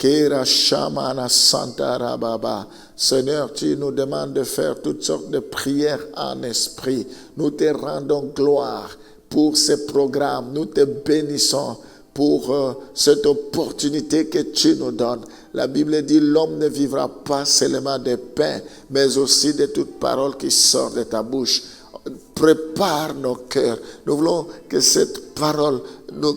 Kera Shamana Santa Rababa. Seigneur, tu nous demandes de faire toutes sortes de prières en esprit. Nous te rendons gloire pour ces programmes. Nous te bénissons pour cette opportunité que tu nous donnes. La Bible dit, l'homme ne vivra pas seulement de pain, mais aussi de toute parole qui sort de ta bouche. Prépare nos cœurs. Nous voulons que cette parole nous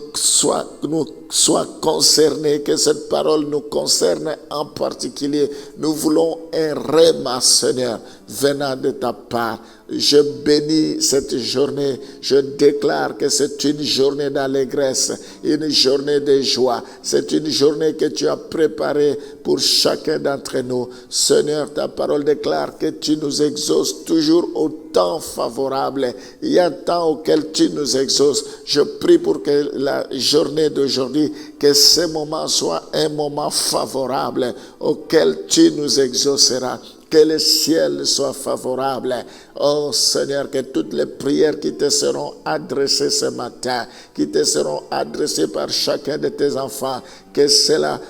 soit concernée, que cette parole nous concerne en particulier. Nous voulons un réma, Seigneur, venant de ta part. Je bénis cette journée. Je déclare que c'est une journée d'allégresse, une journée de joie. C'est une journée que tu as préparée pour chacun d'entre nous. Seigneur, ta parole déclare que tu nous exauces toujours au temps favorable. Il y a un temps auquel tu nous exauces. Je prie pour que la journée d'aujourd'hui, que ce moment soit un moment favorable auquel tu nous exauceras. Que le ciel soit favorable. Oh Seigneur, que toutes les prières qui te seront adressées ce matin, qui te seront adressées par chacun de tes enfants, que cela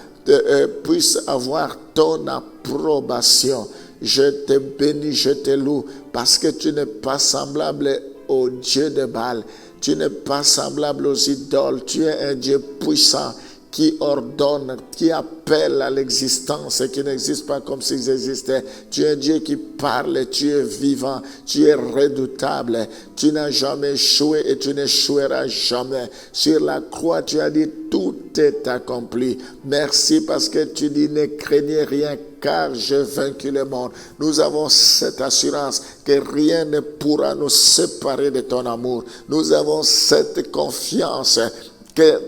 puisse avoir ton approbation. Je te bénis, je te loue, parce que tu n'es pas semblable au Dieu de Baal. Tu n'es pas semblable aux idoles. Tu es un Dieu puissant qui ordonne, qui appelle à l'existence et qui n'existe pas comme s'ils existaient. Tu es un Dieu qui parle, tu es vivant, tu es redoutable. Tu n'as jamais échoué et tu n'échoueras jamais. Sur la croix, tu as dit, tout est accompli. Merci parce que tu dis, ne craignez rien car j'ai vaincu le monde. Nous avons cette assurance que rien ne pourra nous séparer de ton amour. Nous avons cette confiance que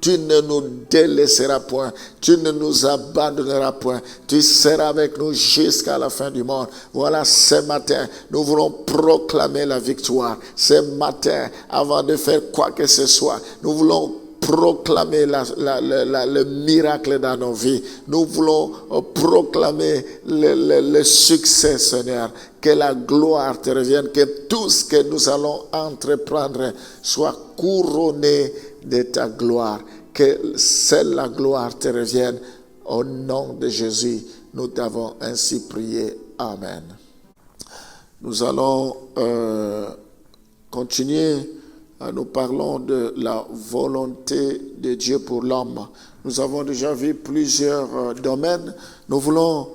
tu ne nous délaisseras point, tu ne nous abandonneras point, tu seras avec nous jusqu'à la fin du monde. Voilà, ce matin, nous voulons proclamer la victoire. Ce matin, avant de faire quoi que ce soit, nous voulons proclamer le miracle dans nos vies. Nous voulons proclamer le succès, Seigneur. Que la gloire te revienne, que tout ce que nous allons entreprendre soit couronné de ta gloire. Que seule la gloire te revienne. Au nom de Jésus, nous t'avons ainsi prié. Amen. Nous allons continuer. Nous parlons de la volonté de Dieu pour l'homme. Nous avons déjà vu plusieurs domaines. Nous voulons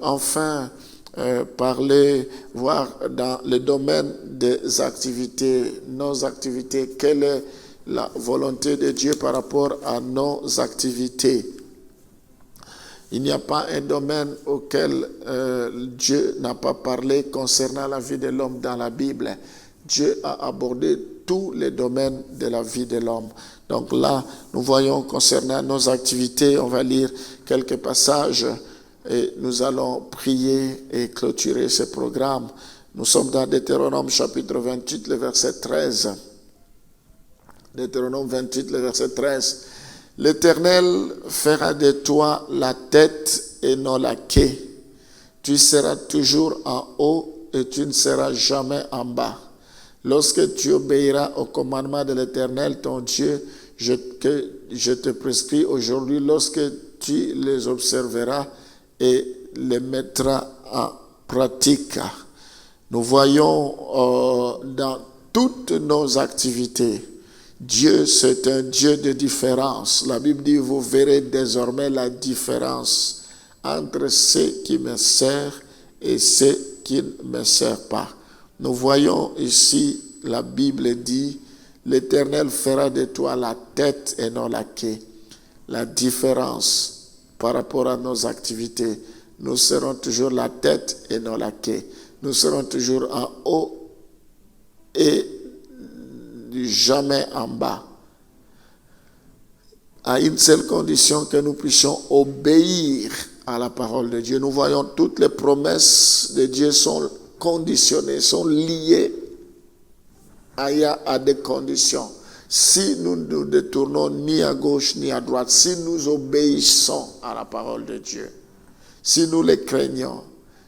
enfin voir dans le domaine des activités, nos activités, quelle est la volonté de Dieu par rapport à nos activités. Il n'y a pas un domaine auquel Dieu n'a pas parlé concernant la vie de l'homme dans la Bible. Dieu a abordé tous les domaines de la vie de l'homme. Donc là, nous voyons concernant nos activités, on va lire quelques passages et nous allons prier et clôturer ce programme. Nous sommes dans Deutéronome chapitre 28, le verset 13. Deutéronome 28, le verset 13. L'Éternel fera de toi la tête et non la queue. Tu seras toujours en haut et tu ne seras jamais en bas. Lorsque tu obéiras au commandement de l'Éternel, ton Dieu, que je te prescris aujourd'hui, lorsque tu les observeras et les mettras en pratique. Nous voyons dans toutes nos activités, Dieu, c'est un Dieu de différence. La Bible dit, vous verrez désormais la différence entre ceux qui me servent et ceux qui ne me servent pas. Nous voyons ici, la Bible dit, l'Éternel fera de toi la tête et non la queue. La différence par rapport à nos activités, nous serons toujours la tête et non la queue. Nous serons toujours en haut et jamais en bas. À une seule condition, que nous puissions obéir à la parole de Dieu. Nous voyons toutes les promesses de Dieu sont conditionnées, sont liées à des conditions. Si nous ne nous détournons ni à gauche ni à droite, si nous obéissons à la parole de Dieu, si nous les craignons,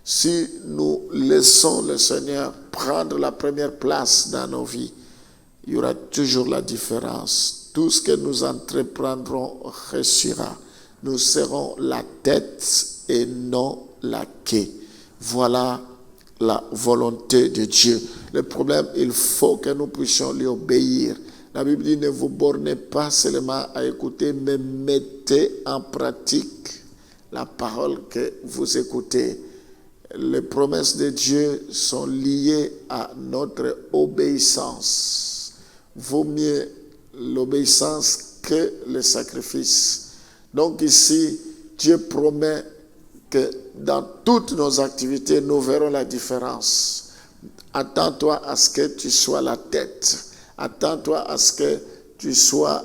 si nous laissons le Seigneur prendre la première place dans nos vies, il y aura toujours la différence. Tout ce que nous entreprendrons réussira. Nous serons la tête et non la queue. Voilà la volonté de Dieu. Le problème, il faut que nous puissions lui obéir. La Bible dit, ne vous bornez pas seulement à écouter, mais mettez en pratique la parole que vous écoutez. Les promesses de Dieu sont liées à notre obéissance. Vaut mieux l'obéissance que le sacrifice. Donc ici, Dieu promet que dans toutes nos activités, nous verrons la différence. Attends-toi à ce que tu sois la tête. Attends-toi à ce que tu sois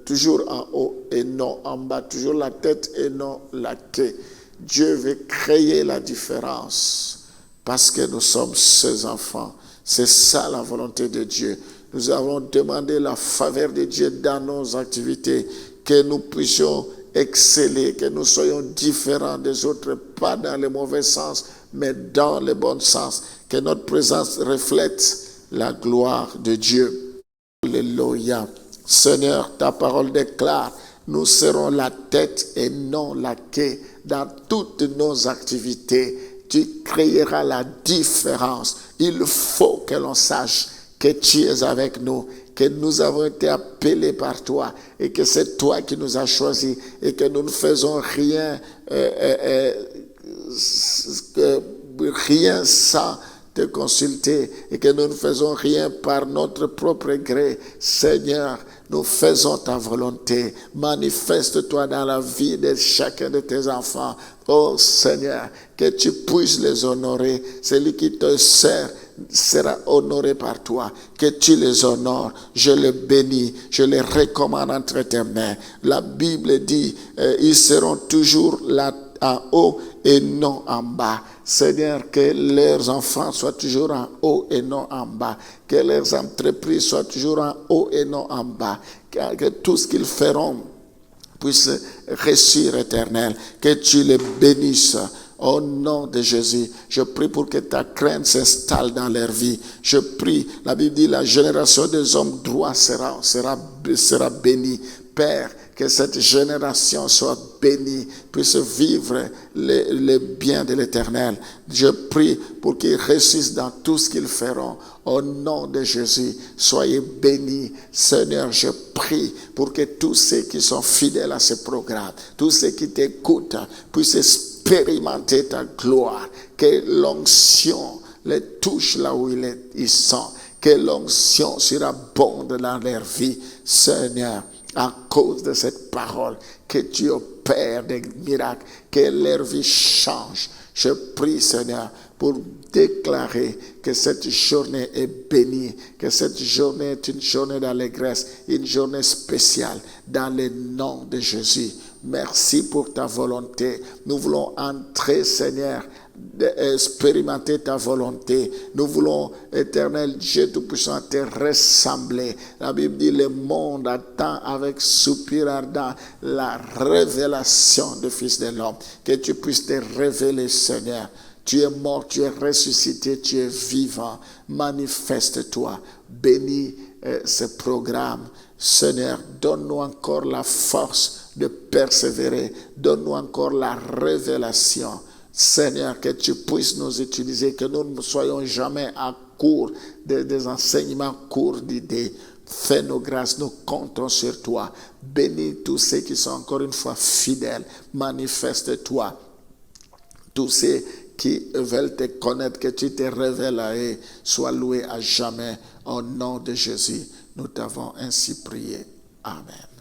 toujours en haut et non en bas. Toujours la tête et non la queue. Dieu veut créer la différence parce que nous sommes ses enfants. C'est ça la volonté de Dieu. Nous avons demandé la faveur de Dieu dans nos activités, que nous puissions exceller, que nous soyons différents des autres, pas dans le mauvais sens, mais dans le bon sens, que notre présence reflète la gloire de Dieu. Alléluia. Seigneur, ta parole déclare, nous serons la tête et non la queue dans toutes nos activités. Tu créeras la différence. Il faut que l'on sache que tu es avec nous, que nous avons été appelés par toi et que c'est toi qui nous as choisis et que nous ne faisons rien, rien sans te consulter et que nous ne faisons rien par notre propre gré. Seigneur, nous faisons ta volonté. Manifeste-toi dans la vie de chacun de tes enfants. Oh Seigneur, que tu puisses les honorer. Celui qui te sert sera honoré par toi. Que tu les honores. Je les bénis. Je les recommande entre tes mains. La Bible dit, ils seront toujours là en haut et non en bas. Seigneur, que leurs enfants soient toujours en haut et non en bas. Que leurs entreprises soient toujours en haut et non en bas. Que tout ce qu'ils feront puisse réussir, Éternel. Que tu les bénisses. Au nom de Jésus, je prie pour que ta crainte s'installe dans leur vie. Je prie, la Bible dit, la génération des hommes droits sera bénie. Père, que cette génération soit bénie, puisse vivre les biens de l'Éternel. Je prie pour qu'ils réussissent dans tout ce qu'ils feront. Au nom de Jésus, soyez bénis. Seigneur, je prie pour que tous ceux qui sont fidèles à ce programme, tous ceux qui t'écoutent, puissent expérimenter ta gloire. Que l'onction les touche là où ils sont. Que l'onction surabonde dans leur vie. Seigneur, à cause de cette parole, que tu opères des miracles, que leur vie change. Je prie, Seigneur, pour déclarer que cette journée est bénie, que cette journée est une journée d'allégresse, une journée spéciale, dans le nom de Jésus. Merci pour ta volonté. Nous voulons entrer, Seigneur, expérimenter ta volonté. Nous voulons, Éternel Dieu Tout-Puissant, te ressembler. La Bible dit, le monde attend avec soupir ardent la révélation du Fils de l'homme. Que tu puisses te révéler, Seigneur. Tu es mort, tu es ressuscité, tu es vivant. Manifeste-toi. Bénis ce programme. Seigneur, donne-nous encore la force de persévérer. Donne-nous encore la révélation. Seigneur, que tu puisses nous utiliser, que nous ne soyons jamais à court des enseignements, courts d'idées. Fais-nous grâce, nous comptons sur toi. Bénis tous ceux qui sont encore une fois fidèles. Manifeste-toi. Tous ceux qui veulent te connaître, que tu te révèles à eux. Sois loué à jamais. Au nom de Jésus, nous t'avons ainsi prié. Amen.